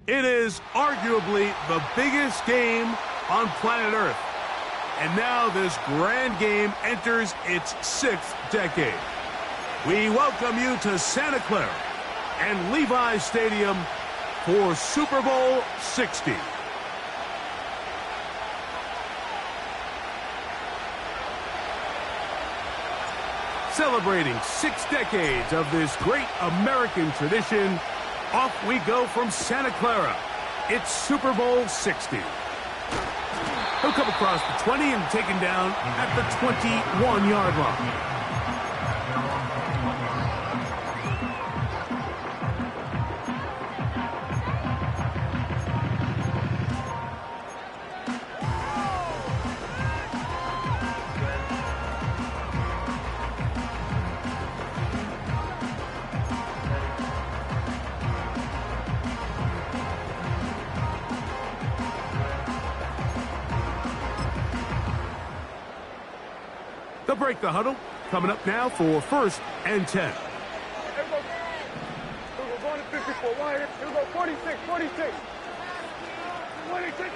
It is arguably the biggest game on planet Earth. And now this grand game enters its 6th decade. We welcome you to Santa Clara and Levi's Stadium for Super Bowl 60. Celebrating 6 decades of this great American tradition, off we go from Santa Clara. It's Super Bowl 60. He'll come across the 20 and taken down at the 21-yard line. They'll break the huddle. Coming up now for 1st and 10. Here we go, going to 54. Here we go, 46, 46. 46.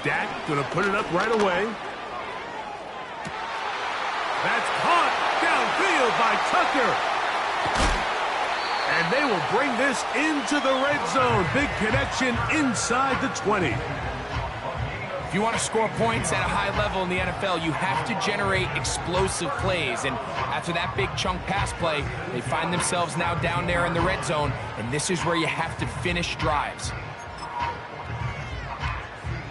Dak gonna put it up right away. That's caught downfield by Tucker. And they will bring this into the red zone. Big connection inside the 20. If you want to score points at a high level in the NFL, you have to generate explosive plays. And after that big chunk pass play, they find themselves now down there in the red zone. And this is where you have to finish drives.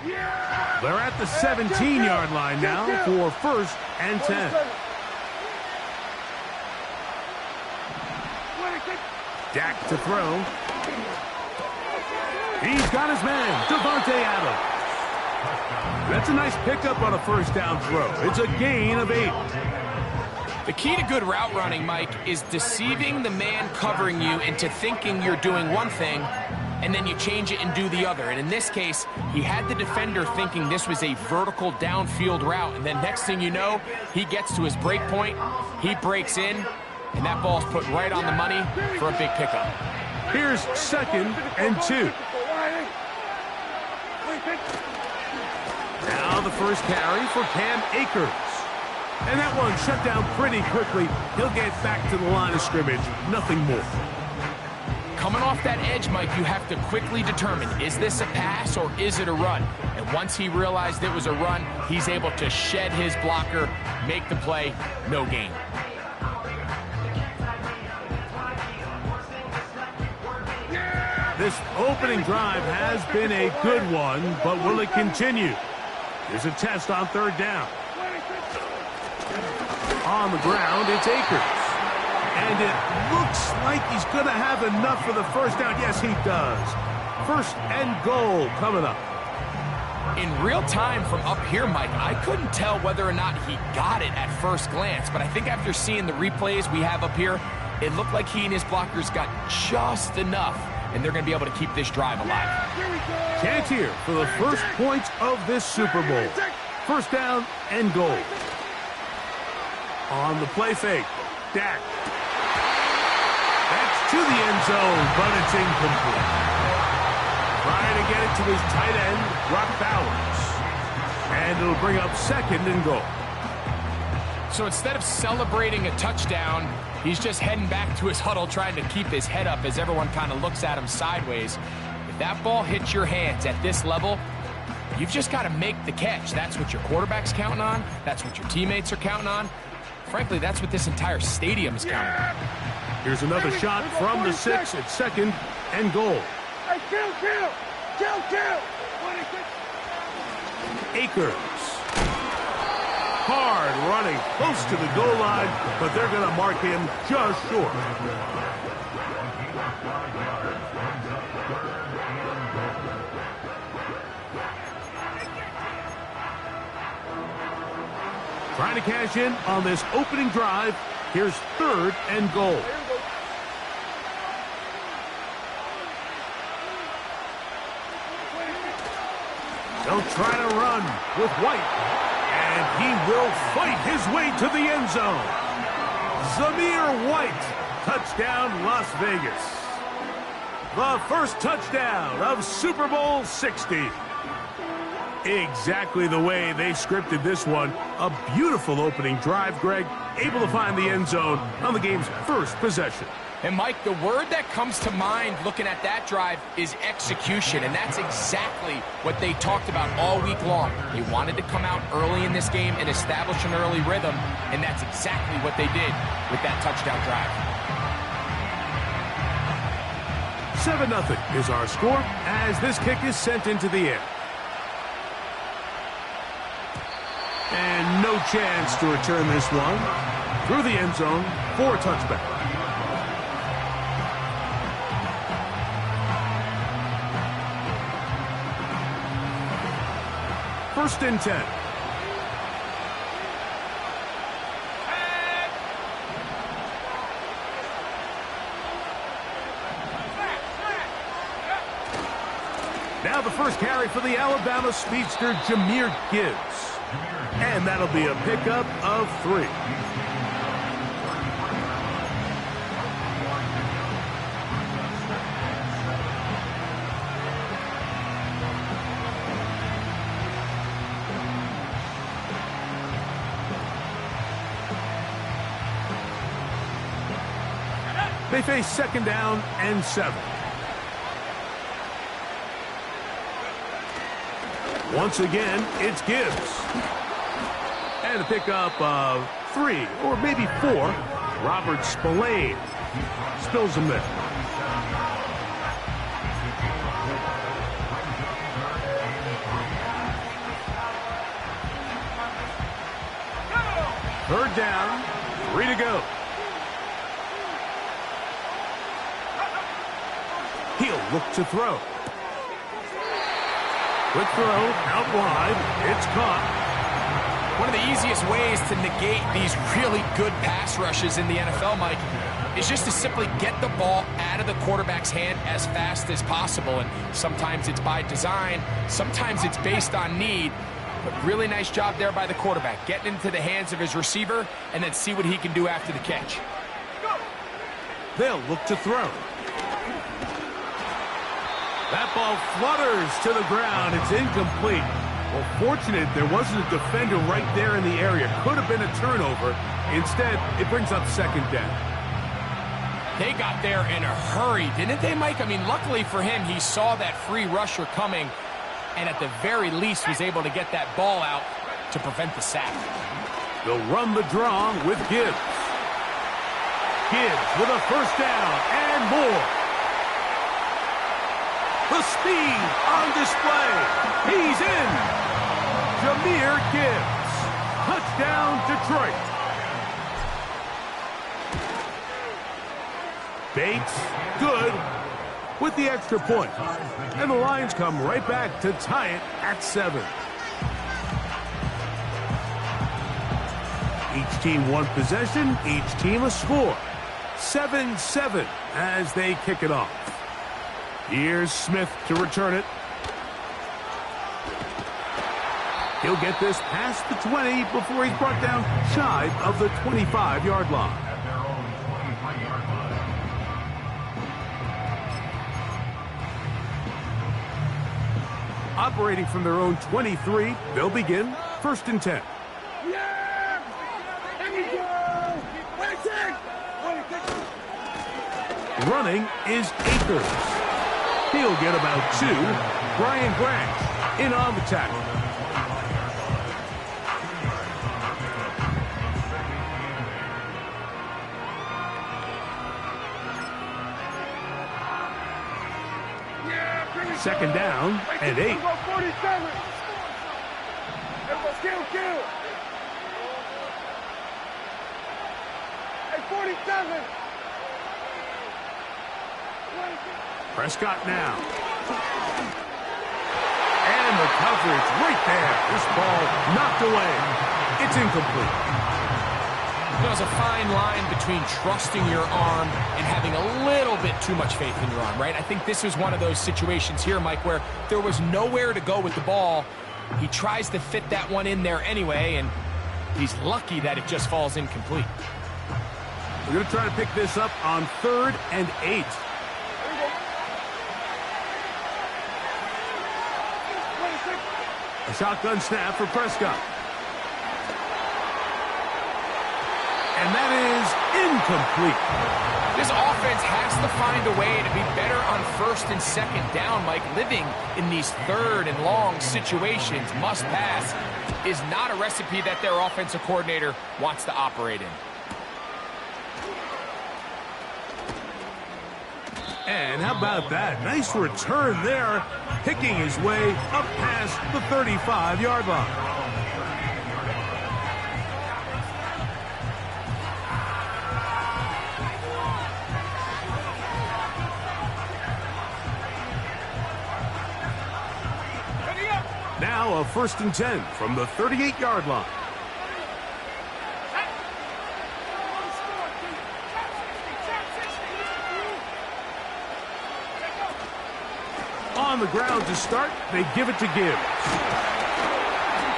They're at the 17-yard line now for 1st and 10. Dak to throw. He's got his man, Devontae Adams. That's a nice pickup on a 1st down throw. It's a gain of 8. The key to good route running, Mike, is deceiving the man covering you into thinking you're doing one thing, and then you change it and do the other. And in this case, he had the defender thinking this was a vertical downfield route, and then next thing you know, he gets to his break point, he breaks in, and that ball's put right on the money for a big pickup. Here's 2nd and 2. Now the first carry for Cam Akers. And that one shut down pretty quickly. He'll get back to the line of scrimmage. Nothing more. Coming off that edge, Mike, you have to quickly determine, is this a pass or is it a run? And once he realized it was a run, he's able to shed his blocker, make the play, no gain. This opening drive has been a good one, but will it continue? Here's a test on 3rd down. On the ground, it's Akers. And it looks like he's going to have enough for the 1st down. Yes, he does. 1st and goal coming up. In real time from up here, Mike, I couldn't tell whether or not he got it at first glance, but I think after seeing the replays we have up here, it looked like he and his blockers got just enough, and they're going to be able to keep this drive alive. Chance here for the first points of this Super Bowl. 1st down and goal. On the play fake, Dak. That's to the end zone, but it's incomplete. Trying to get it to his tight end, Brock Bowers. And it'll bring up 2nd and goal. So instead of celebrating a touchdown, he's just heading back to his huddle trying to keep his head up as everyone kind of looks at him sideways. If that ball hits your hands at this level, you've just got to make the catch. That's what your quarterback's counting on. That's what your teammates are counting on. Frankly, that's what this entire stadium is counting on. Here's another shot from the 6 at 2nd and goal. Hey, kill! Akers. Hard running close to the goal line, but they're going to mark him just short. trying to cash in on this opening drive. Here's 3rd and goal. They'll try to run with White, and he will fight his way to the end zone. Zamir White, touchdown Las Vegas. The first touchdown of Super Bowl 60. Exactly the way they scripted this one. A beautiful opening drive, Greg. Able to find the end zone on the game's first possession. And, Mike, the word that comes to mind looking at that drive is execution, and that's exactly what they talked about all week long. They wanted to come out early in this game and establish an early rhythm, and that's exactly what they did with that touchdown drive. 7-0 is our score as this kick is sent into the air. And no chance to return this one through the end zone for a touchback. First and 10. Now the first carry for the Alabama speedster, Jahmyr Gibbs. And that'll be a pickup of 3. They face 2nd down and 7. Once again, it's Gibbs. And a pickup of 3, or maybe 4. Robert Spillane spills them there. Third down, 3 to go. He'll look to throw. Quick throw, out wide, it's caught. One of the easiest ways to negate these really good pass rushes in the NFL, Mike, is just to simply get the ball out of the quarterback's hand as fast as possible. And sometimes it's by design, sometimes it's based on need. But really nice job there by the quarterback, getting into the hands of his receiver and then see what he can do after the catch. They'll look to throw. That ball flutters to the ground. It's incomplete. Well, fortunate there wasn't a defender right there in the area. Could have been a turnover. Instead, it brings up 2nd down. They got there in a hurry, didn't they, Mike? I mean, luckily for him, he saw that free rusher coming and at the very least was able to get that ball out to prevent the sack. They'll run the draw with Gibbs. Gibbs with a first down and more. The speed on display. He's in. Jahmyr Gibbs. Touchdown, Detroit. Bates, good, with the extra point. And the Lions come right back to tie it at 7. Each team one possession, each team a score. 7-7 as they kick it off. Here's Smith to return it. He'll get this past the 20 before he's brought down shy of the 25-yard line. Operating from their own 23, they'll begin 1st and 10. Running is Akers. He'll get about 2. Brian Branch in on the tackle. Second down and 8. 47. Kill. Hey, 47. Prescott now. And the coverage right there. This ball knocked away. It's incomplete. There's a fine line between trusting your arm and having a little bit too much faith in your arm, right? I think this was one of those situations here, Mike, where there was nowhere to go with the ball. He tries to fit that one in there anyway, and he's lucky that it just falls incomplete. We're going to try to pick this up on 3rd and 8. A shotgun snap for Prescott. And that is incomplete. This offense has to find a way to be better on 1st and 2nd down, Mike. Living in these 3rd and long situations, must pass, is not a recipe that their offensive coordinator wants to operate in. And how about that? Nice return there, picking his way up past the 35-yard line. Now a 1st and 10 from the 38-yard line. On the ground to start, they give it to Gibbs.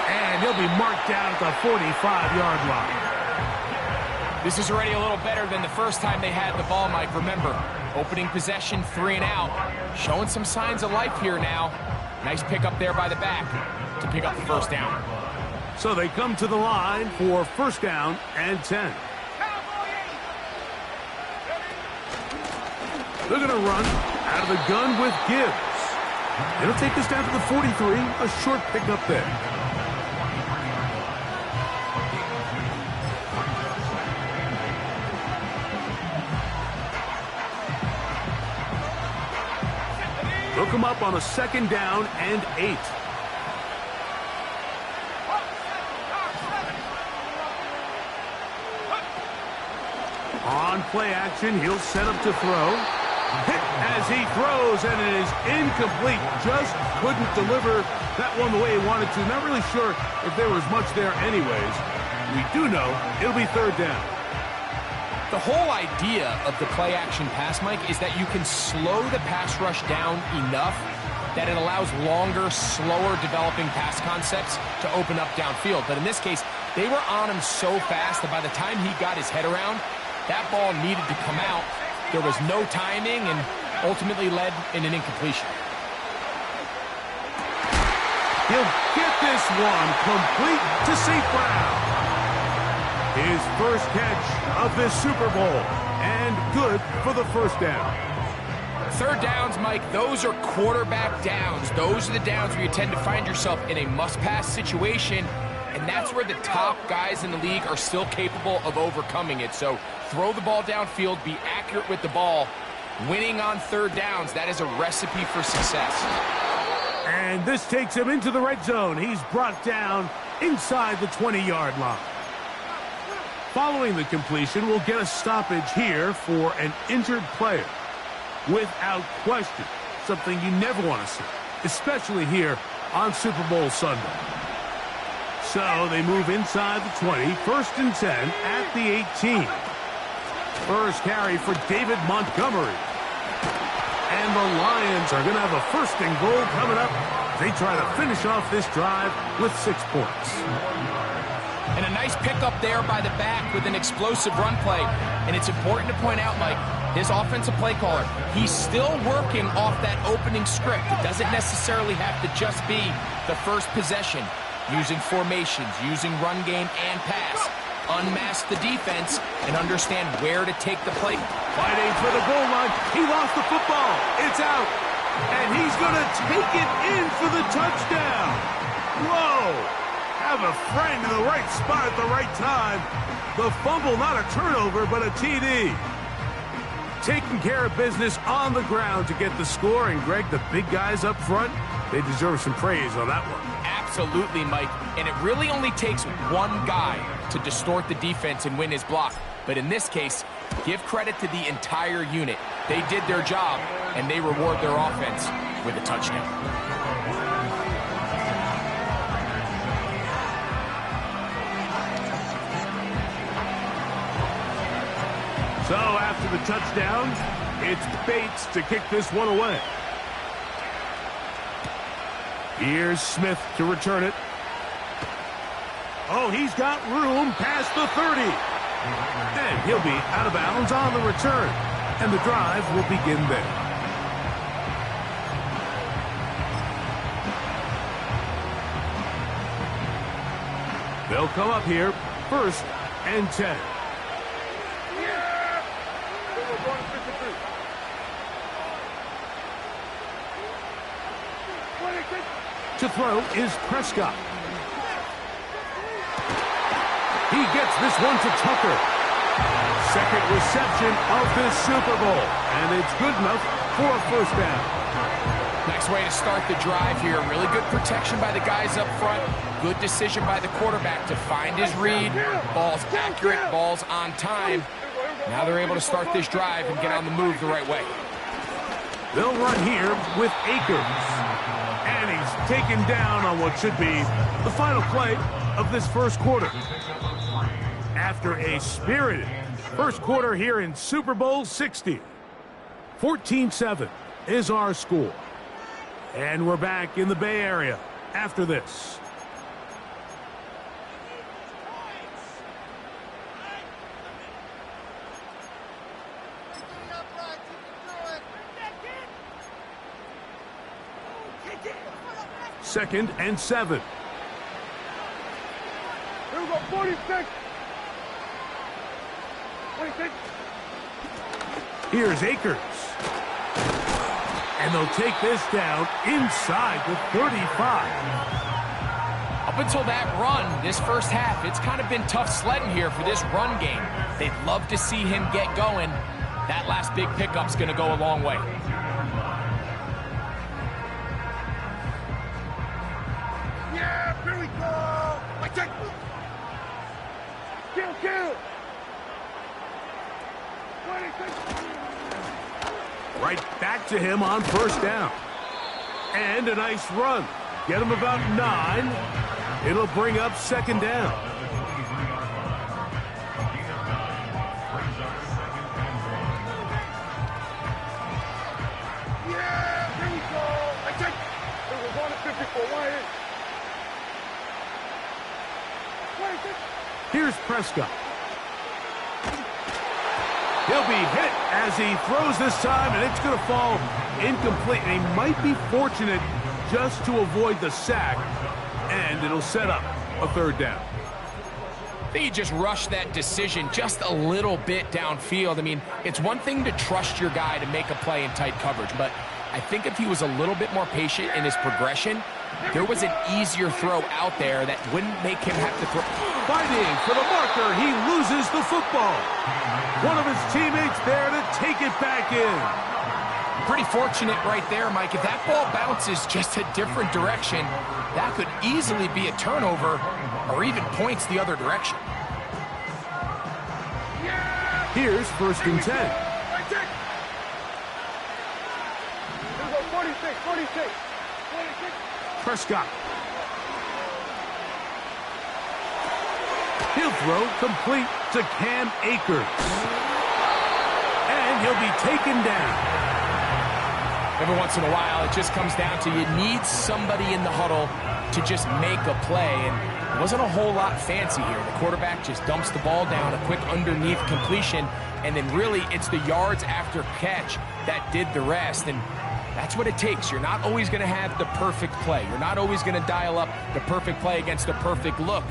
And he'll be marked down at the 45-yard line. This is already a little better than the first time they had the ball, Mike. Remember, opening possession, 3 and out. Showing some signs of life here now. Nice pick up there by the back to pick up the 1st down. So they come to the line for 1st down and 10. They're going to run out of the gun with Gibbs. It'll take us down to the 43, a short pickup there. Look him up on a 2nd down and 8. On play action, he'll set up to throw. Hit as he throws, and it is incomplete. Just couldn't deliver that one the way he wanted to. Not really sure if there was much there anyways. We do know it'll be 3rd down. The whole idea of the play action pass, Mike, is that you can slow the pass rush down enough that it allows longer, slower developing pass concepts to open up downfield. But in this case, they were on him so fast that by the time he got his head around, that ball needed to come out. There was no timing and ultimately led in an incompletion. He'll get this one complete to St. Brown. His first catch of this Super Bowl, and good for the 1st down. 3rd downs, Mike, those are quarterback downs. Those are the downs where you tend to find yourself in a must-pass situation, and that's where the top guys in the league are still capable of overcoming it. So throw the ball downfield, be accurate with the ball. Winning on 3rd downs, that is a recipe for success. And this takes him into the red zone. He's brought down inside the 20-yard line. Following the completion, we'll get a stoppage here for an injured player. Without question, something you never want to see, especially here on Super Bowl Sunday. So they move inside the 20, 1st and 10 at the 18. First carry for David Montgomery. And the Lions are going to have a 1st and goal coming up. They try to finish off this drive with 6 points. And a nice pickup there by the back with an explosive run play. And it's important to point out, Mike, his offensive play caller, he's still working off that opening script. It doesn't necessarily have to just be the first possession. Using formations, using run game and pass. Unmask the defense and understand where to take the play. Fighting for the goal line. He lost the football. It's out. And he's going to take it in for the touchdown. Whoa. Have a friend in the right spot at the right time. The fumble, not a turnover, but a TD. Taking care of business on the ground to get the score. And, Greg, the big guys up front, they deserve some praise on that one. Absolutely, Mike. And it really only takes one guy to distort the defense and win his block. But in this case, give credit to the entire unit. They did their job, and they reward their offense with a touchdown. So after the touchdown, it's Bates to kick this one away. Here's Smith to return it. Oh, he's got room past the 30. And he'll be out of bounds on the return. And the drive will begin there. They'll come up here, 1st and 10. To throw is Prescott. He gets this one to Tucker. Second reception of this Super Bowl, and it's good enough for a 1st down. Nice way to start the drive here. Really good protection by the guys up front. Good decision by the quarterback to find his read. Ball's accurate, ball's on time. Now they're able to start this drive and get on the move the right way. They'll run here with Akers. And he's taken down on what should be the final play of this 1st quarter. After a spirited 1st quarter here in Super Bowl 60. 14-7 is our score. And we're back in the Bay Area after this. Second and 7. Here we go, 46. 26. Here's Akers. And they'll take this down inside the 35. Up until that run, this 1st half, it's kind of been tough sledding here for this run game. They'd love to see him get going. That last big pickup's going to go a long way. Yeah, here we go. Watch it. Kill. 26. Right back to him on 1st down. And a nice run. Get him about 9. It'll bring up 2nd down. Yeah, here we go. Watch it. It was on the 54. Wide. 26. Here's Prescott. He'll be hit as he throws this time, and it's going to fall incomplete. And he might be fortunate just to avoid the sack, and it'll set up a 3rd down. I think he just rushed that decision just a little bit downfield. I mean, it's one thing to trust your guy to make a play in tight coverage, but I think if he was a little bit more patient in his progression, there was an easier throw out there that wouldn't make him have to throw. Fighting for the marker, he loses the football. One of his teammates there to take it back in. Pretty fortunate right there, Mike. If that ball bounces just a different direction, that could easily be a turnover or even points the other direction. Here's 1st and 10. Here we go, 46. 46. Prescott. He'll throw complete to Cam Akers. And he'll be taken down. Every once in a while, it just comes down to you need somebody in the huddle to just make a play. And it wasn't a whole lot fancy here. The quarterback just dumps the ball down, a quick underneath completion, and then really it's the yards after catch that did the rest. And that's what it takes. You're not always going to have the perfect play. You're not always going to dial up the perfect play against the perfect look.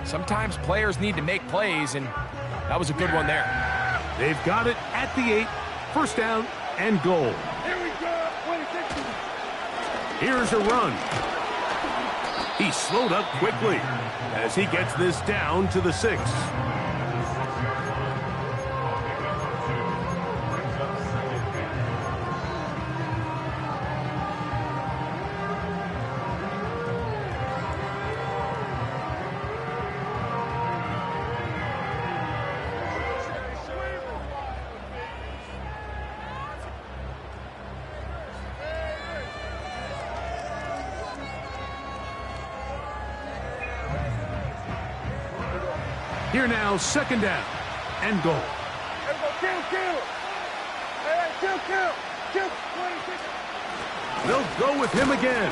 Sometimes players need to make plays, and that was a good one there. They've got it at the 8, 1st down and goal. Here we go, 26. Here's a run. He slowed up quickly as he gets this down to the 6. Here now, 2nd down and goal. Here we go, kill. Hey, kill. 26. They'll go with him again.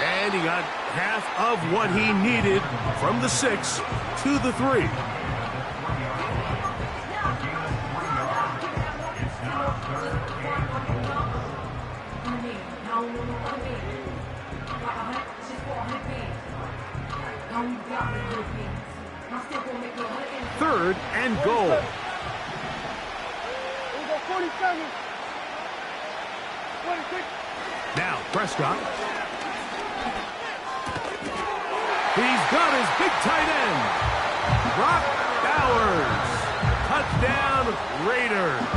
And he got half of what he needed from the 6 to the 3. Third and goal. We go 47. 26. Now Prescott. He's got his big tight end. Brock Bowers. Touchdown Raiders.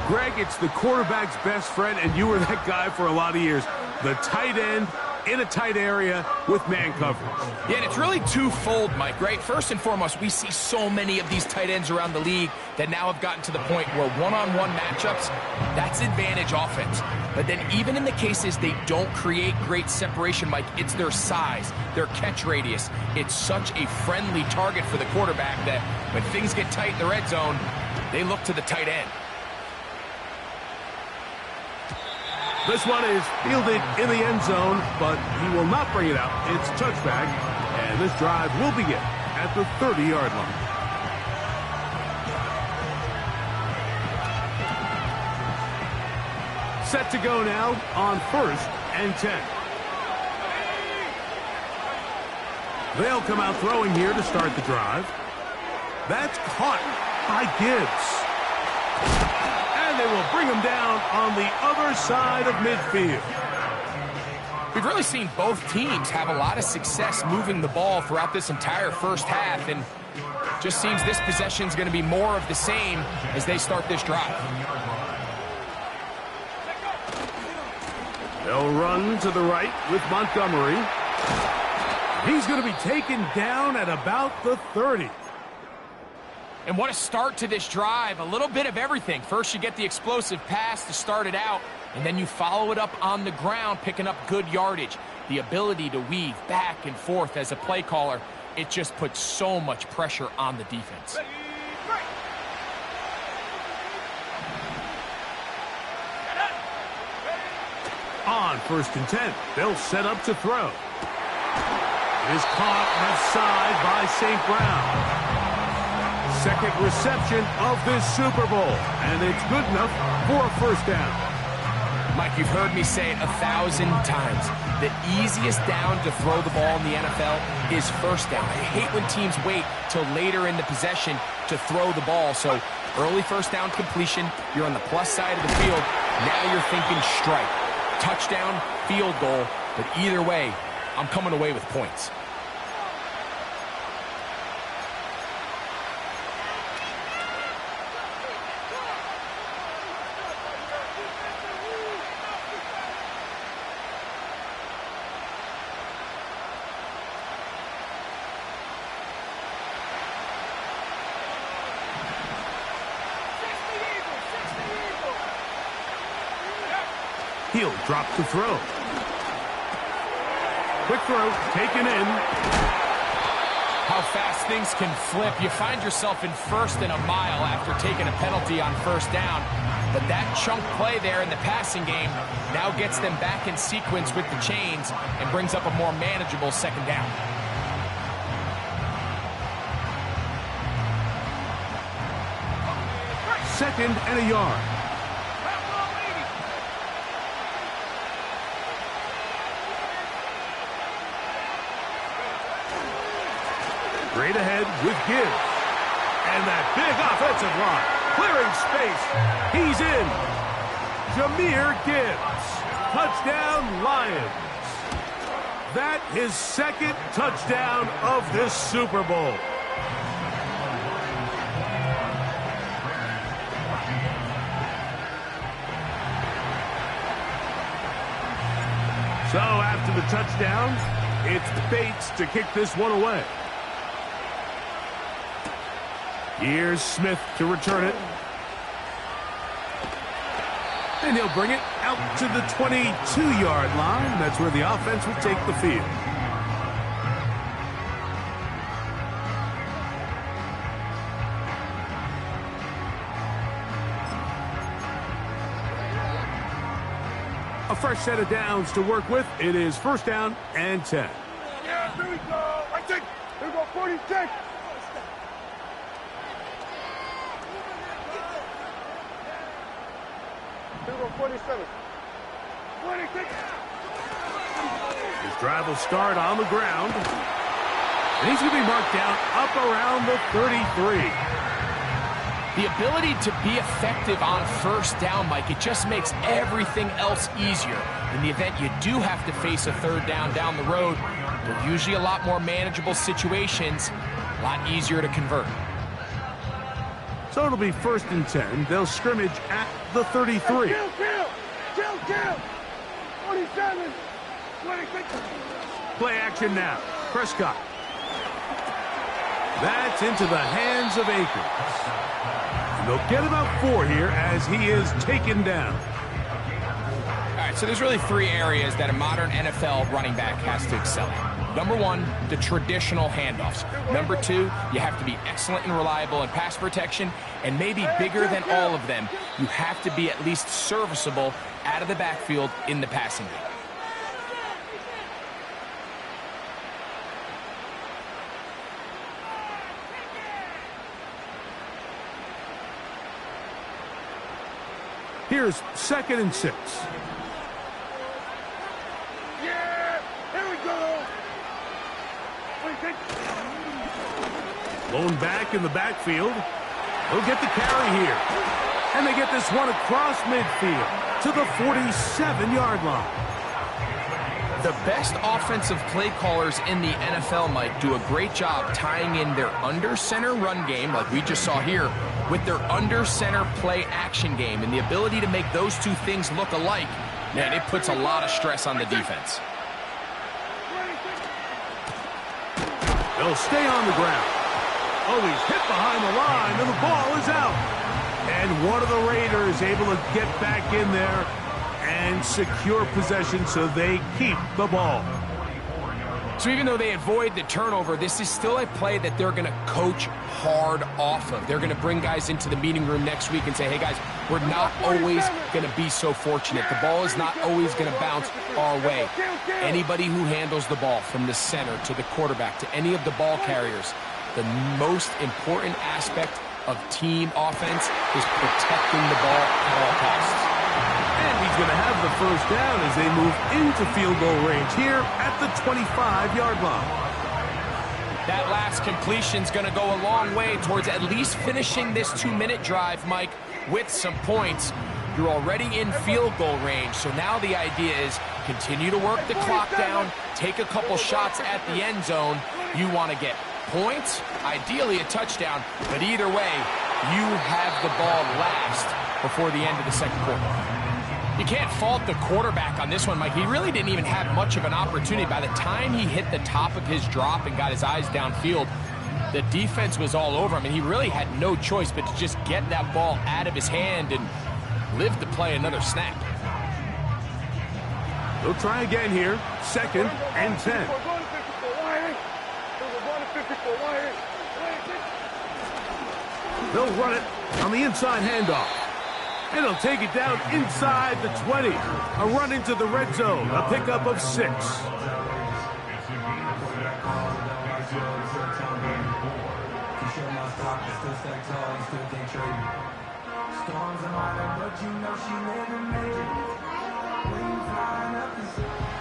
Greg, it's the quarterback's best friend, and you were that guy for a lot of years. The tight end in a tight area with man coverage. Yeah, and it's really twofold, Mike, right? First and foremost, we see so many of these tight ends around the league that now have gotten to the point where one-on-one matchups, that's advantage offense. But then even in the cases they don't create great separation, Mike, it's their size, their catch radius. It's such a friendly target for the quarterback that when things get tight in the red zone, they look to the tight end. This one is fielded in the end zone, but he will not bring it out. It's touchback, and this drive will begin at the 30-yard line. Set to go now on 1st and 10. They'll come out throwing here to start the drive. That's caught by Gibbs. And they will bring him down on the other side of midfield. We've really seen both teams have a lot of success moving the ball throughout this entire first half, and just seems this possession is going to be more of the same as they start this drive. They'll run to the right with Montgomery. He's going to be taken down at about the 30. And what a start to this drive. A little bit of everything. First, you get the explosive pass to start it out, and then you follow it up on the ground, picking up good yardage. The ability to weave back and forth as a play caller, it just puts so much pressure on the defense. On 1st and 10, they'll set up to throw. It is caught left side by St. Brown. Second reception of this Super Bowl, and it's good enough for a first down. Mike, you've heard me say it 1,000 times. The easiest down to throw the ball in the NFL is first down. I hate when teams wait till later in the possession to throw the ball. So early first down completion, you're on the plus side of the field. Now you're thinking strike, touchdown, field goal. But either way, I'm coming away with points. He'll drop to throw. Quick throw, taken in. How fast things can flip. You find yourself in 1st and a mile after taking a penalty on first down. But that chunk play there in the passing game now gets them back in sequence with the chains and brings up a more manageable second down. Second and a yard. Straight ahead with Gibbs. And that big offensive line. Clearing space. He's in. Jahmyr Gibbs. Touchdown, Lions. That is second touchdown of this Super Bowl. So after the touchdown, it's Bates to kick this one away. Here's Smith to return it. And he'll bring it out to the 22-yard line. That's where the offense will take the field. A fresh set of downs to work with. It is first down and 10. Yeah, here we go. I think. Here we go, 46. Here we go, 47. 26. His drive will start on the ground. And he's going to be marked down up around the 33. The ability to be effective on first down, Mike, it just makes everything else easier. In the event you do have to face a third down the road, they're usually a lot more manageable situations, a lot easier to convert. So it'll be first and 10. They'll scrimmage at the 33. Kill. 47. 26. Play action now. Prescott. That's into the hands of Akers. And they'll get about 4 here as he is taken down. All right, so there's really 3 areas that a modern NFL running back has to excel in. Number 1, the traditional handoffs. Number 2, you have to be excellent and reliable in pass protection. And maybe bigger than all of them, you have to be at least serviceable out of the backfield in the passing game. Here's second and 6. Yeah, here we go. 26. Blown back in the backfield. They'll get the carry here. And they get this one across midfield to the 47-yard line. The best offensive play callers in the NFL, Mike, do a great job tying in their under-center run game, like we just saw here, with their under-center play action game. And the ability to make those two things look alike, man, it puts a lot of stress on the defense. They'll stay on the ground. Oh, he's hit behind the line, and the ball is out. And one of the Raiders able to get back in there and secure possession so they keep the ball. So even though they avoid the turnover, this is still a play that they're going to coach hard off of. They're going to bring guys into the meeting room next week and say, hey guys, we're not always going to be so fortunate. The ball is not always going to bounce our way. Anybody who handles the ball from the center to the quarterback to any of the ball carriers, the most important aspect of team offense is protecting the ball at all costs. And he's going to have the first down as they move into field goal range here at the 25-yard line. That last completion's going to go a long way towards at least finishing this 2-minute drive, Mike, with some points. You're already in field goal range, so now the idea is continue to work the clock down, take a couple shots at the end zone. You want to get points, ideally a touchdown, but either way, you have the ball last before the end of the second quarter. You can't fault the quarterback on this one, Mike. He really didn't even have much of an opportunity. By the time he hit the top of his drop and got his eyes downfield, the defense was all over him, and he really had no choice but to just get that ball out of his hand and live to play another snap. They'll try again here, second and 10. They'll run it on the inside handoff. And he'll take it down inside the 20. A run into the red zone, a pickup of 6.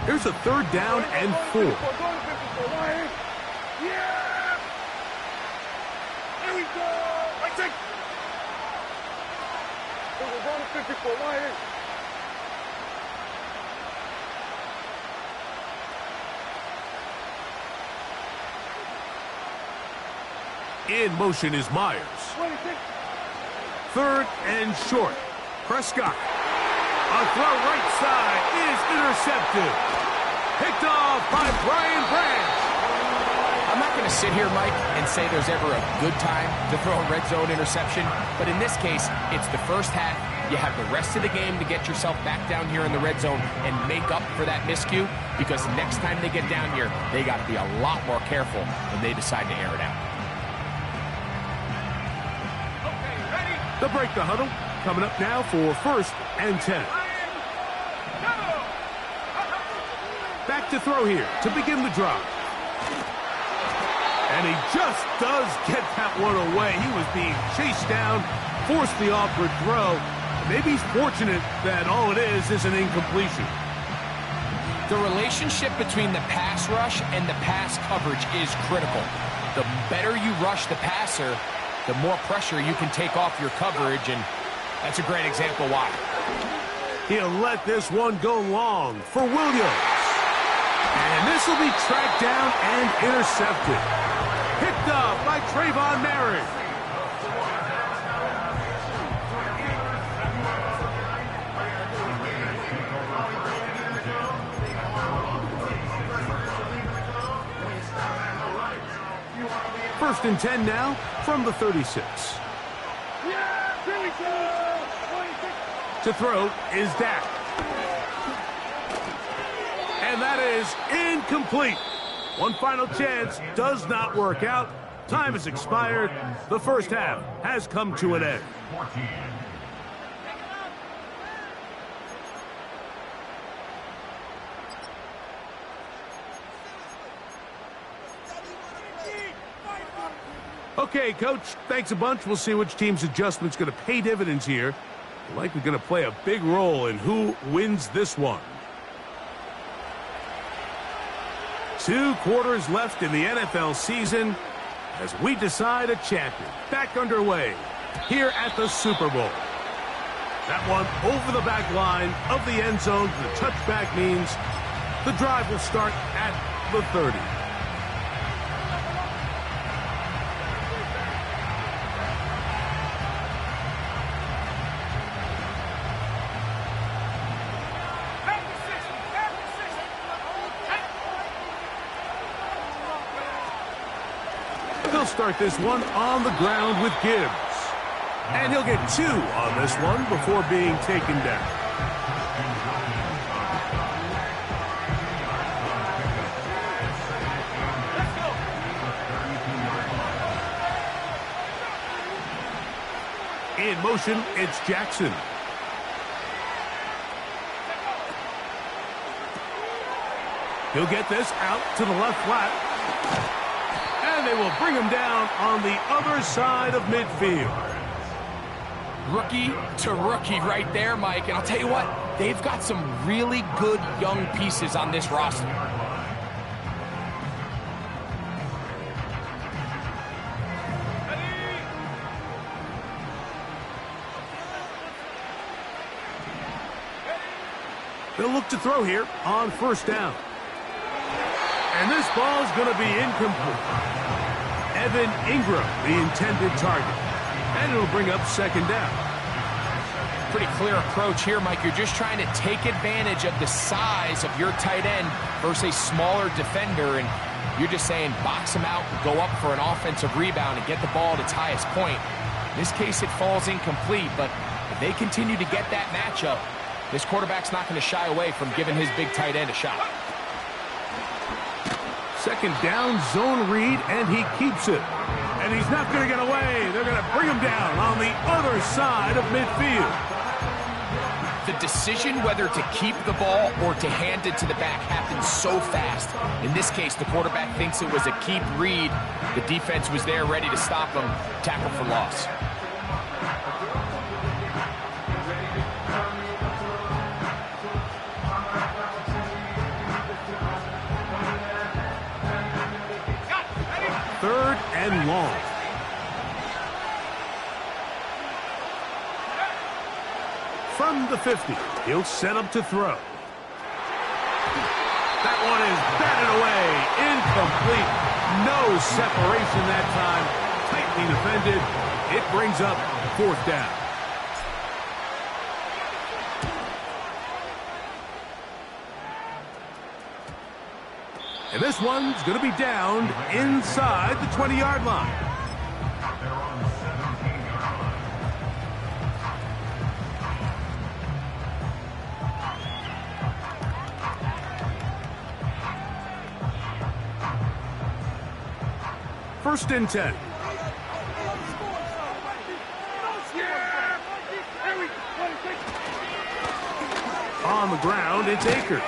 Here's a third down and 4. Yeah! Here we go! I think. We're going to 54 wide. In motion is Myers. 26. Third and short. Prescott. A throw right side is intercepted. Picked off by Brian Branch. I'm not going to sit here, Mike, and say there's ever a good time to throw a red zone interception, but in this case, it's the first half. You have the rest of the game to get yourself back down here in the red zone and make up for that miscue, because next time they get down here, they got to be a lot more careful when they decide to air it out. They'll break the huddle. Coming up now for first and 10. to throw here to begin the drive. And he just does get that one away. He was being chased down, forced the awkward throw. Maybe he's fortunate that all it is an incompletion. The relationship between the pass rush and the pass coverage is critical. The better you rush the passer, the more pressure you can take off your coverage, and that's a great example why. He'll let this one go long for Williams. And this will be tracked down and intercepted. Picked up by Trayvon Merrick. First and 10 now from the 36. To throw is Dak. And that is incomplete. One final chance does not work out. Time has expired. The first half has come to an end. Okay, Coach, thanks a bunch. We'll see which team's adjustment's going to pay dividends here. Likely going to play a big role in who wins this one. 2 quarters left in the NFL season as we decide a champion. Back underway here at the Super Bowl. That one over the back line of the end zone. The touchback means the drive will start at the 30. He'll start this one on the ground with Gibbs. And he'll get 2 on this one before being taken down. In motion, it's Jackson. He'll get this out to the left flat. And they will bring him down on the other side of midfield. Rookie to rookie right there, Mike. And I'll tell you what, they've got some really good young pieces on this roster. They'll look to throw here on first down. And this ball is going to be incomplete. Evan Ingram, the intended target. And it'll bring up second down. Pretty clear approach here, Mike. You're just trying to take advantage of the size of your tight end versus a smaller defender. And you're just saying box him out, go up for an offensive rebound, and get the ball at its highest point. In this case, it falls incomplete. But if they continue to get that matchup, this quarterback's not going to shy away from giving his big tight end a shot. Second down, zone read, and he keeps it. And he's not going to get away. They're going to bring him down on the other side of midfield. The decision whether to keep the ball or to hand it to the back happens so fast. In this case, the quarterback thinks it was a keep read. The defense was there ready to stop him. Tackle for loss. Third and long. From the 50, he'll set up to throw. That one is batted away. Incomplete. No separation that time. Tightly defended. It brings up fourth down. And this one's going to be down inside the 20-yard line. First and 10. On the ground, it's Akers.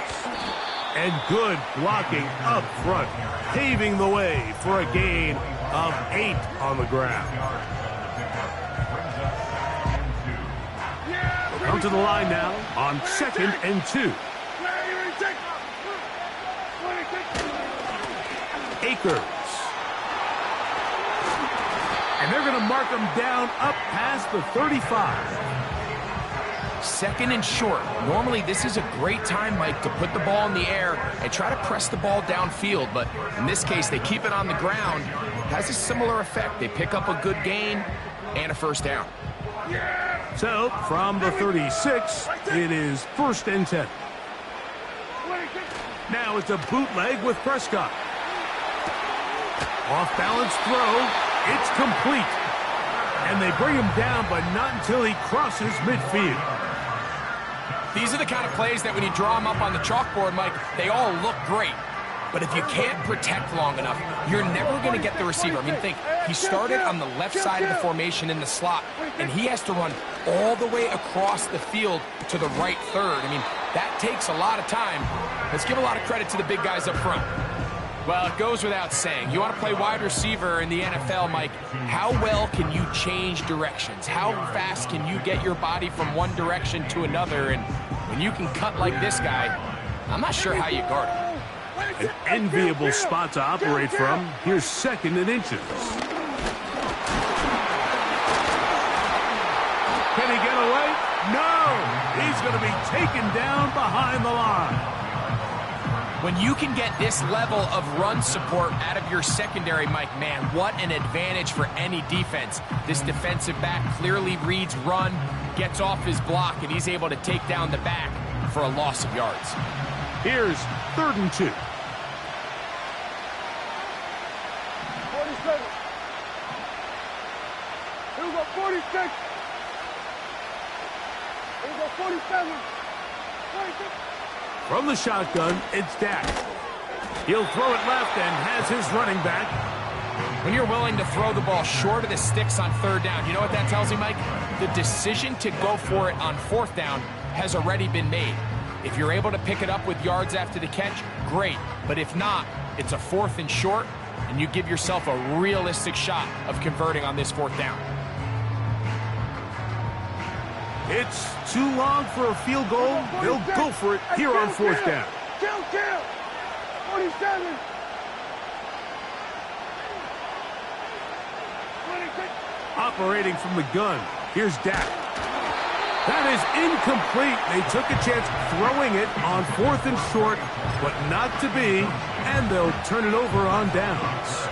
And good blocking up front, paving the way for a gain of 8 on the ground. We'll come to the line now on 2nd and 2. Akers. And they're going to mark him down up past the 35. 2nd and short. Normally, this is a great time, Mike, to put the ball in the air and try to press the ball downfield. But in this case, they keep it on the ground. Has a similar effect. They pick up a good gain and a first down. So, from the 36, it is 1st and 10. Now it's a bootleg with Prescott. Off-balance throw. It's complete. And they bring him down, but not until he crosses midfield. These are the kind of plays that when you draw them up on the chalkboard, Mike, they all look great. But if you can't protect long enough, you're never going to get the receiver. I mean, think, he started on the left side of the formation in the slot, and he has to run all the way across the field to the right third. I mean, that takes a lot of time. Let's give a lot of credit to the big guys up front. Well, it goes without saying. You want to play wide receiver in the NFL, Mike, how well can you change directions? How fast can you get your body from one direction to another? And when you can cut like this guy, I'm not sure how you guard him. An enviable spot to operate from. Here's 2nd and inches. Can he get away? No! He's going to be taken down behind the line. When you can get this level of run support out of your secondary, Mike, man, what an advantage for any defense. This defensive back clearly reads run, gets off his block, and he's able to take down the back for a loss of yards. Here's 3rd and 2. 47. Here we go, 46. Here we go, 47. 46. From the shotgun, it's Dak. He'll throw it left and has his running back. When you're willing to throw the ball short of the sticks on 3rd down, you know what that tells you, Mike? The decision to go for it on 4th down has already been made. If you're able to pick it up with yards after the catch, great. But if not, it's a 4th and short, and you give yourself a realistic shot of converting on this 4th down. It's too long for a field goal. They'll go for it here on 4th down. Kill. 47. 26. Operating from the gun. Here's Dak. That is incomplete. They took a chance throwing it on 4th and short, but not to be, and they'll turn it over on downs.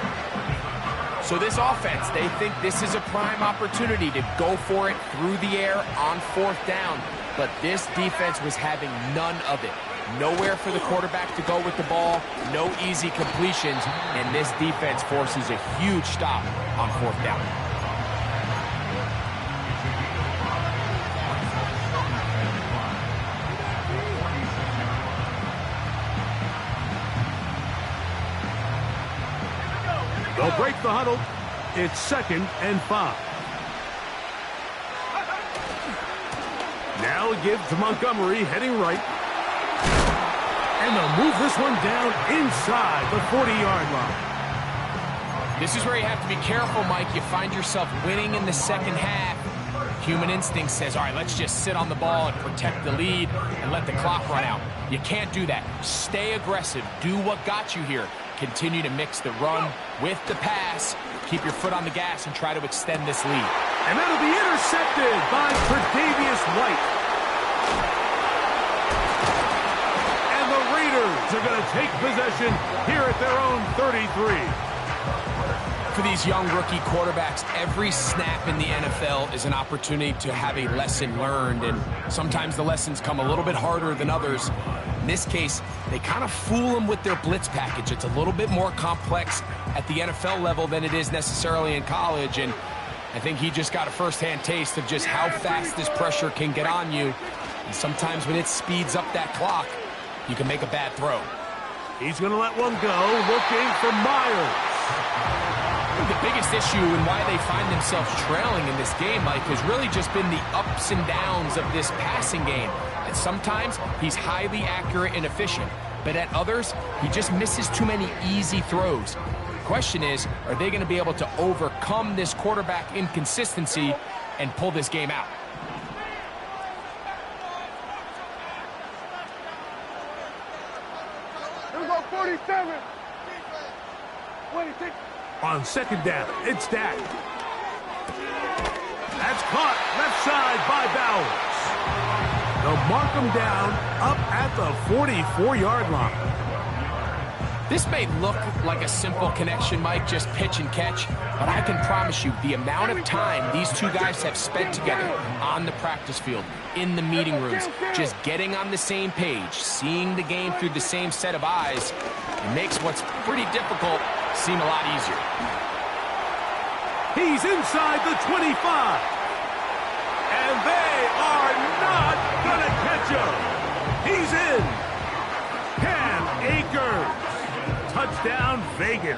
So this offense, they think this is a prime opportunity to go for it through the air on 4th down. But this defense was having none of it. Nowhere for the quarterback to go with the ball, no easy completions, and this defense forces a huge stop on 4th down. They'll break the huddle. It's 2nd and 5. Now a give to Montgomery, heading right. And they'll move this one down inside the 40-yard line. This is where you have to be careful, Mike. You find yourself winning in the 2nd half. Human instinct says, all right, let's just sit on the ball and protect the lead and let the clock run out. You can't do that. Stay aggressive. Do what got you here. Continue to mix the run with the pass. Keep your foot on the gas and try to extend this lead. And that'll be intercepted by Tre'Davious White. And the Raiders are going to take possession here at their own 33. For these young rookie quarterbacks, every snap in the NFL is an opportunity to have a lesson learned, and sometimes the lessons come a little bit harder than others. In this case, they kind of fool them with their blitz package. It's a little bit more complex at the NFL level than it is necessarily in college, and I think he just got a first-hand taste of just how fast this pressure can get on you. And sometimes when it speeds up that clock, you can make a bad throw. He's going to let one go, looking for Myers. The biggest issue and why they find themselves trailing in this game, Mike, has really just been the ups and downs of this passing game. And sometimes he's highly accurate and efficient. but at others, he just misses too many easy throws. The question is, are they going to be able to overcome this quarterback inconsistency and pull this game out? Here we go, 47. 26. On second down, it's Dak. That's caught left side by Bowers. They'll mark him down up at the 44-yard line. This may look like a simple connection, Mike, just pitch and catch, but I can promise you the amount of time these two guys have spent together on the practice field, in the meeting rooms, just getting on the same page, seeing the game through the same set of eyes, it makes what's pretty difficult seem a lot easier. He's inside the 25. And they are not going to catch him. He's in. Cam Akers. Touchdown, Vegas.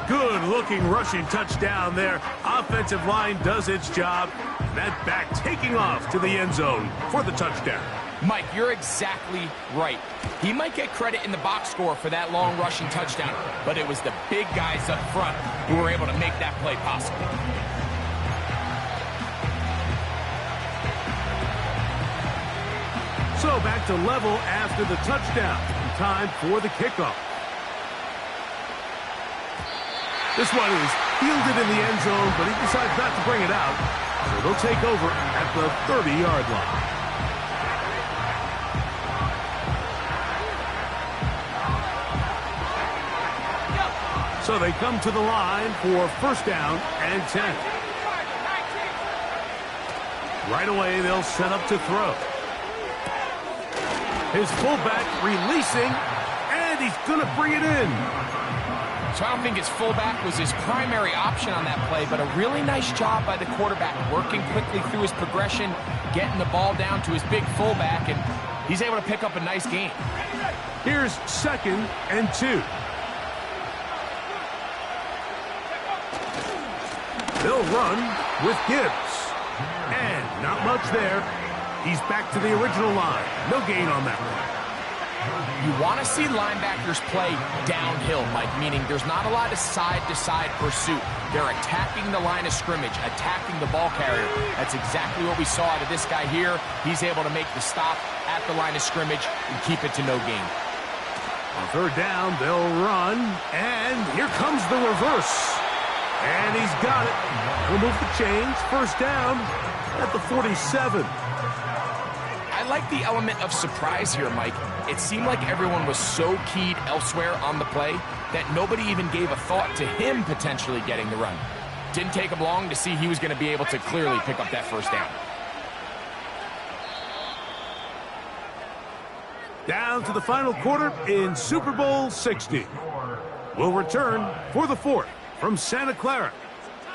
Good-looking rushing touchdown there. Offensive line does its job. That back taking off to the end zone for the touchdown. Mike, you're exactly right. He might get credit in the box score for that long rushing touchdown, but it was the big guys up front who were able to make that play possible. So back to level after the touchdown. Time for the kickoff. This one is fielded in the end zone, but he decides not to bring it out. So they'll take over at the 30-yard line. So they come to the line for first down and 10. Right away, they'll set up to throw. His fullback releasing, and he's going to bring it in. So I don't think his fullback was his primary option on that play, but a really nice job by the quarterback, working quickly through his progression, getting the ball down to his big fullback, and he's able to pick up a nice gain. Here's second and 2. They'll run with Gibbs. And not much there. He's back to the original line. No gain on that one. You want to see linebackers play downhill, Mike, meaning there's not a lot of side-to-side pursuit. They're attacking the line of scrimmage, attacking the ball carrier. That's exactly what we saw out of this guy here. He's able to make the stop at the line of scrimmage and keep it to no gain. On third down, they'll run, and here comes the reverse. And he's got it. He'll move the chains. First down at the 47. I like the element of surprise here, Mike. It seemed like everyone was so keyed elsewhere on the play that nobody even gave a thought to him potentially getting the run. Didn't take him long to see he was going to be able to clearly pick up that first down. Down to the final quarter in Super Bowl 60. We'll return for the fourth from Santa Clara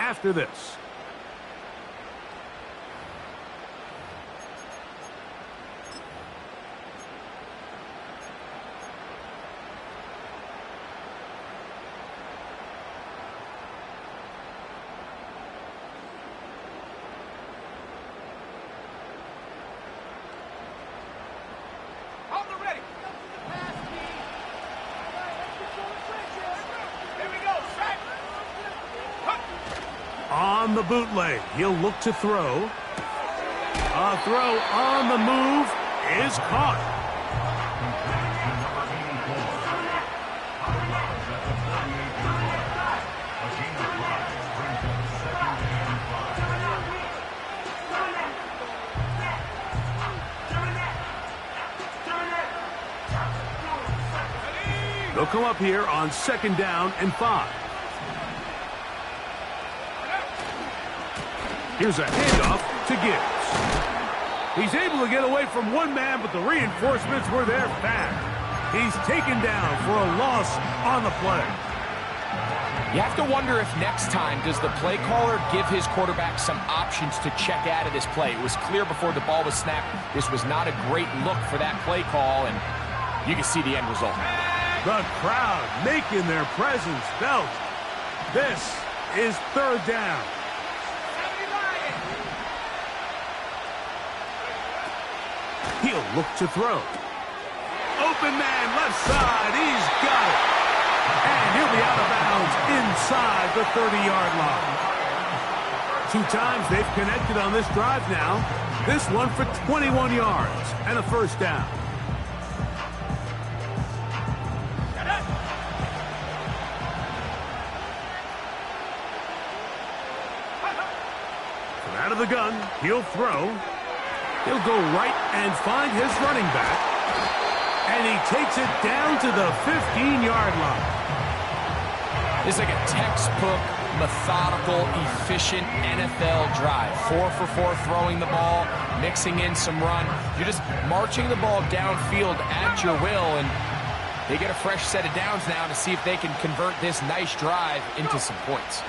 after this. On the bootleg, he'll look to throw. A throw on the move is caught. They'll come up here on second down and 5. Here's a handoff to Gibbs. He's able to get away from one man, but the reinforcements were there fast. He's taken down for a loss on the play. You have to wonder if next time does the play caller give his quarterback some options to check out of this play. It was clear before the ball was snapped this was not a great look for that play call, and you can see the end result. The crowd making their presence felt. This is third down. He'll look to throw. open man, left side. He's got it. And he'll be out of bounds inside the 30-yard line. 2 times they've connected on this drive now. This one for 21 yards and a first down. From out of the gun, he'll throw. He'll go right and find his running back. And he takes it down to the 15-yard line. It's like a textbook, methodical, efficient NFL drive. 4 for 4 throwing the ball, mixing in some run. You're just marching the ball downfield at your will, and they get a fresh set of downs now to see if they can convert this nice drive into some points.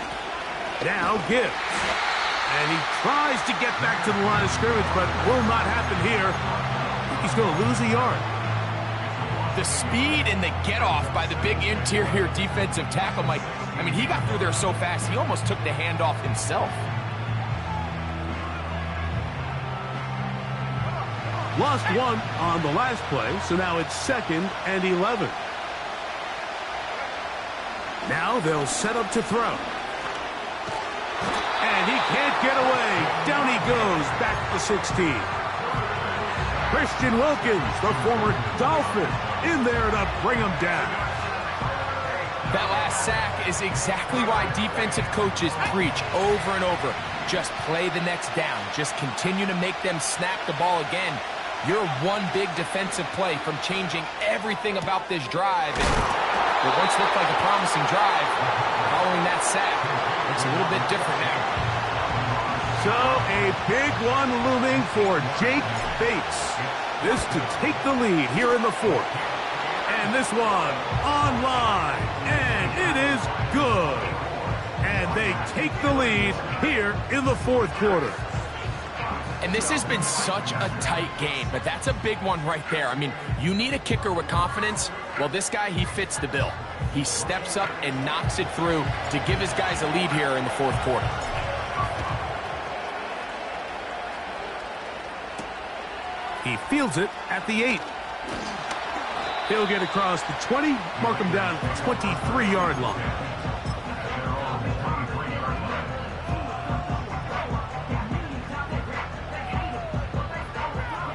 Now Gibbs. And he tries to get back to the line of scrimmage, but will not happen here. He's going to lose a yard. The speed and the get-off by the big interior defensive tackle, Mike. I mean, he got through there so fast, he almost took the handoff himself. Lost 1 on the last play, so now it's 2nd and 11. Now they'll set up to throw. And he can't get away. Down he goes, back to the 16. Christian Wilkins, the former Dolphin, in there to bring him down. That last sack is exactly why defensive coaches preach over and over. Just play the next down. Just continue to make them snap the ball again. You're one big defensive play from changing everything about this drive. And what once looked like a promising drive, following that sack, looks a little bit different now. So a big one looming for Jake Bates. This to take the lead here in the 4th. And this one online. And it is good. And they take the lead here in the 4th quarter. And this has been such a tight game, but that's a big one right there. I mean, you need a kicker with confidence. Well, this guy, he fits the bill. He steps up and knocks it through to give his guys a lead here in the 4th quarter. He fields it at the 8. He'll get across the 20, mark him down at the 23-yard line.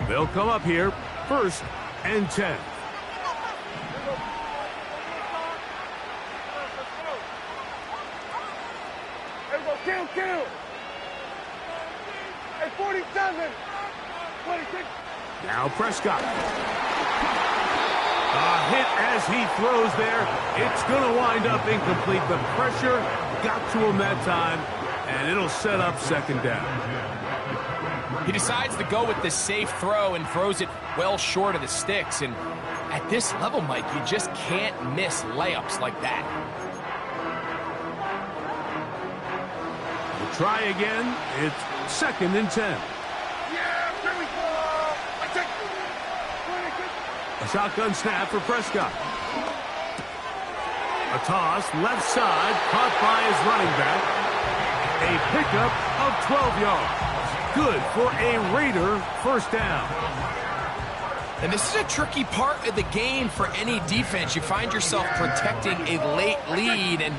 They'll come up here, 1st and 10. Kill. Hey, 47. 26. Now Prescott. A hit as he throws there. It's going to wind up incomplete. The pressure got to him that time, and it'll set up 2nd down. He decides to go with the safe throw and throws it well short of the sticks. And at this level, Mike, you just can't miss layups like that. We'll try again. It's 2nd and 10. Yeah, here we go. I take 26. A shotgun snap for Prescott. A toss, left side, caught by his running back. A pickup of 12 yards. Good for a Raider first down. And this is a tricky part of the game for any defense. You find yourself protecting a late lead, and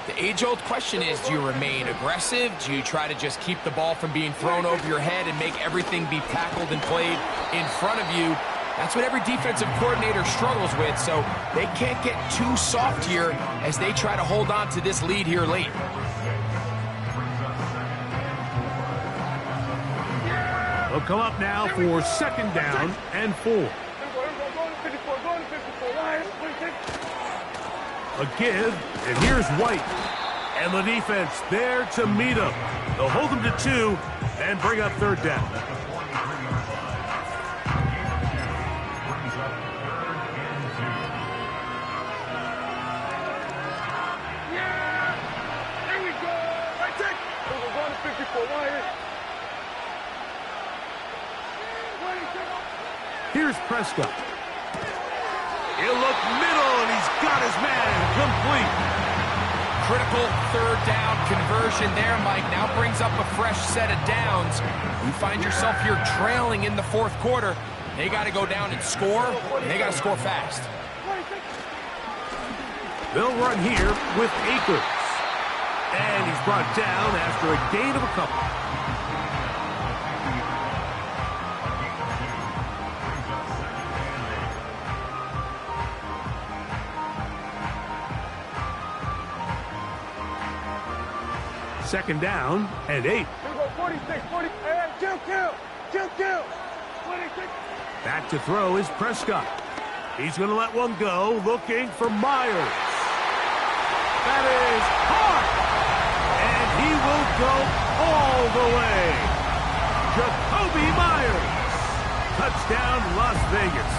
the age-old question is, do you remain aggressive? Do you try to just keep the ball from being thrown over your head and make everything be tackled and played in front of you? That's what every defensive coordinator struggles with, so they can't get too soft here as they try to hold on to this lead here late. They'll come up now for 2nd down and 4. Go to 54. A give, and here's White. And the defense there to meet him. They'll hold him to 2 and bring up 3rd down. Yeah! Here we go! Right check! We're going to 54. Wire. Here's Prescott. He'll look middle, and he's got his man complete. Critical 3rd down conversion there, Mike. Now brings up a fresh set of downs. You find yourself here trailing in the 4th quarter, They got to go down and score, and they got to score fast. They'll run here with Akers. And he's brought down after a gain of a couple. Second down and 8. 46, 40, and kill. Back to throw is Prescott. He's going to let one go, looking for Myers. That is hard. And he will go all the way. Jacoby Myers. Touchdown, Las Vegas.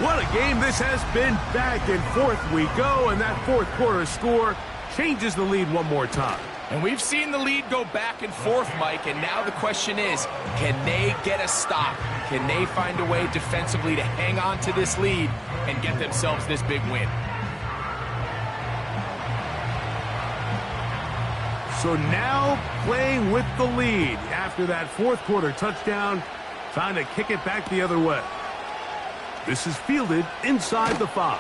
What a game this has been. Back and forth we go, and that fourth quarter score changes the lead one more time. And we've seen the lead go back and forth, Mike, and now the question is, can they get a stop? Can they find a way defensively to hang on to this lead and get themselves this big win? So now playing with the lead after that fourth quarter touchdown, trying to kick it back the other way. This is fielded inside the 5.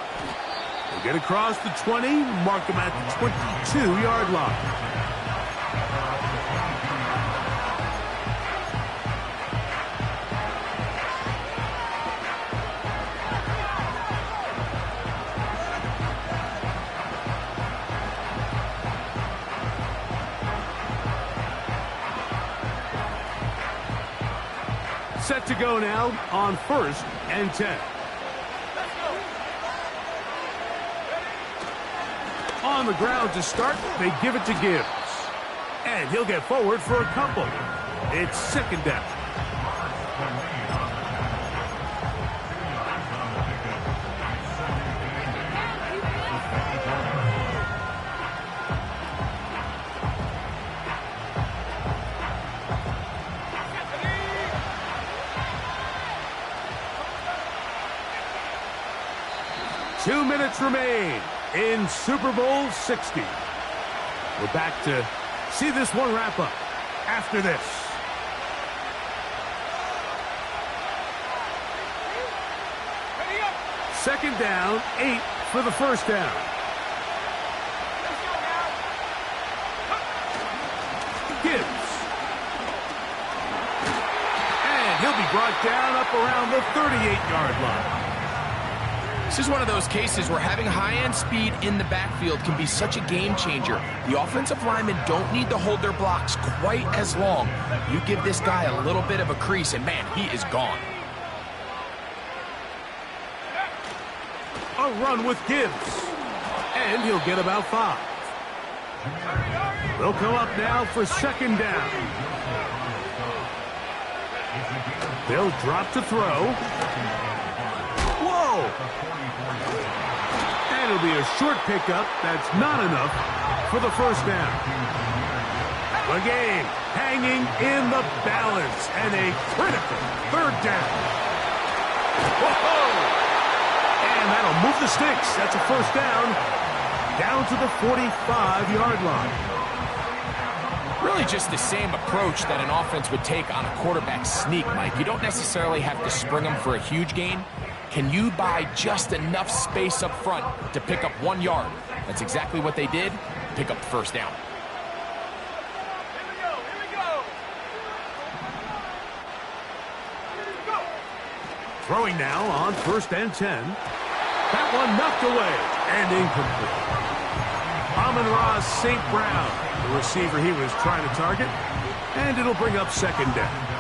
They get across the 20, mark them at the 22-yard line. Set to go now on 1st and 10. On the ground to start, they give it to Gibbs. And he'll get forward for a couple. It's second down. Two minutes remain in Super Bowl 60. We're back to see this one wrap up after this. Second down, 8 for the first down. Gibbs. And he'll be brought down up around the 38-yard line. This is one of those cases where having high-end speed in the backfield can be such a game changer. The offensive linemen don't need to hold their blocks quite as long. You give this guy a little bit of a crease, and man, he is gone. A run with Gibbs. And he'll get about 5. They'll come up now for second down. They'll drop to throw. And it'll be a short pickup. That's not enough for the first down. The game hanging in the balance and a critical third down. Whoa! And that'll move the sticks. That's a first down to the 45-yard line. Really just the same approach that an offense would take on a quarterback sneak, Mike. You don't necessarily have to spring them for a huge gain. Can you buy just enough space up front to pick up 1 yard? That's exactly what they did. Pick up the first down. Throwing now on 1st and 10. That one knocked away and incomplete. Amon-Ra St. Brown, the receiver he was trying to target, and it'll bring up second down.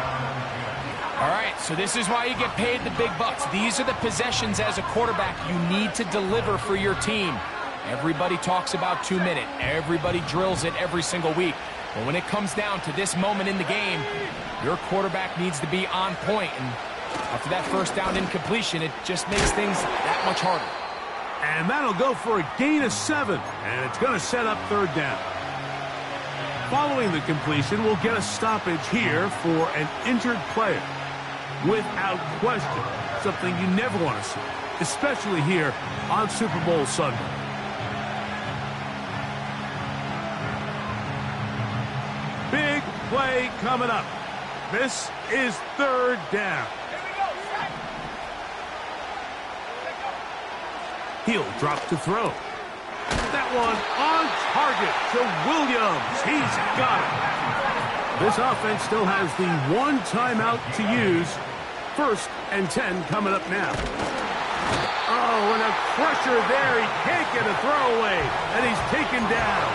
All right, so this is why you get paid the big bucks. These are the possessions as a quarterback you need to deliver for your team. Everybody talks about 2 minute. Everybody drills it every single week. But when it comes down to this moment in the game, your quarterback needs to be on point. And after that first down incompletion, it just makes things that much harder. And that'll go for a gain of 7. And it's going to set up third down. Following the completion, we'll get a stoppage here for an injured player. Without question, something you never want to see, especially here on Super Bowl Sunday. Big play coming up. This is third down. Here we go. He'll drop to throw. That one on target to Williams. He's got it. This offense still has the one timeout to use. 1st and 10 coming up now. Oh, and a crusher there. He can't get a throwaway, and he's taken down.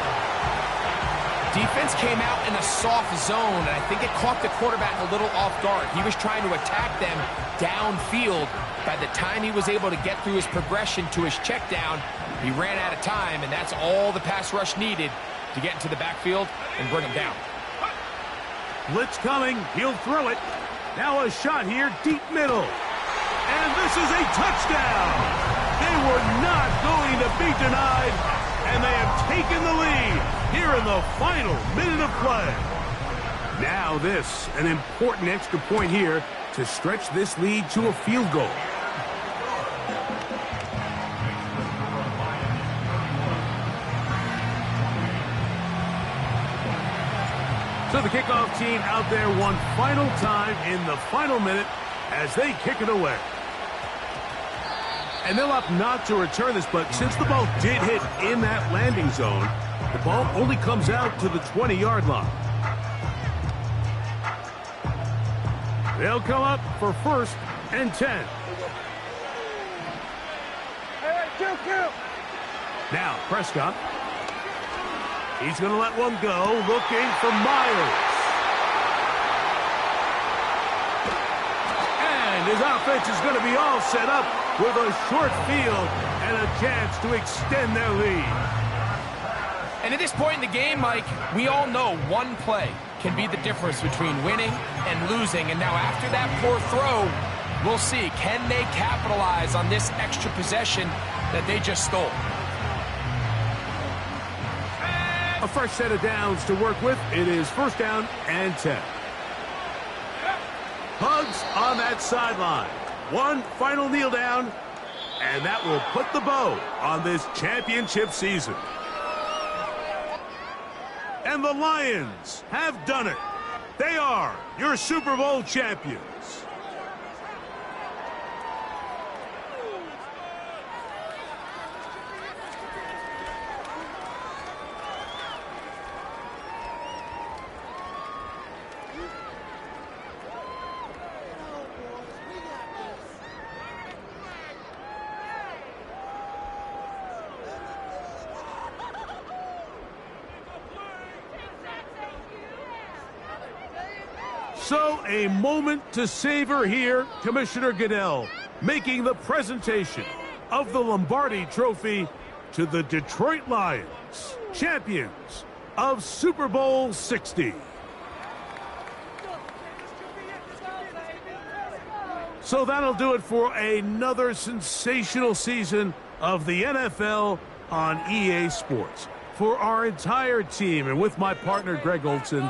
Defense came out in a soft zone, and I think it caught the quarterback a little off guard. He was trying to attack them downfield. By the time he was able to get through his progression to his check down, he ran out of time, and that's all the pass rush needed to get into the backfield and bring him down. Blitz coming. He'll throw it. Now a shot here, deep middle. And this is a touchdown. They were not going to be denied, and they have taken the lead here in the final minute of play. Now this, an important extra point here to stretch this lead to a field goal. So the kickoff team out there one final time in the final minute as they kick it away. And they'll opt not to return this, but since the ball did hit in that landing zone, the ball only comes out to the 20-yard line. They'll come up for 1st and 10. Now Prescott. He's going to let one go, looking for Myers. And his offense is going to be all set up with a short field and a chance to extend their lead. And at this point in the game, Mike, we all know one play can be the difference between winning and losing. And now after that poor throw, we'll see, can they capitalize on this extra possession that they just stole? A fresh set of downs to work with. It is 1st down and 10. Hugs on that sideline. One final kneel down, and that will put the bow on this championship season. And the Lions have done it. They are your Super Bowl champions. So a moment to savor here. Commissioner Goodell making the presentation of the Lombardi Trophy to the Detroit Lions, champions of Super Bowl 60. So that'll do it for another sensational season of the NFL on EA Sports. For our entire team and with my partner Greg Olson,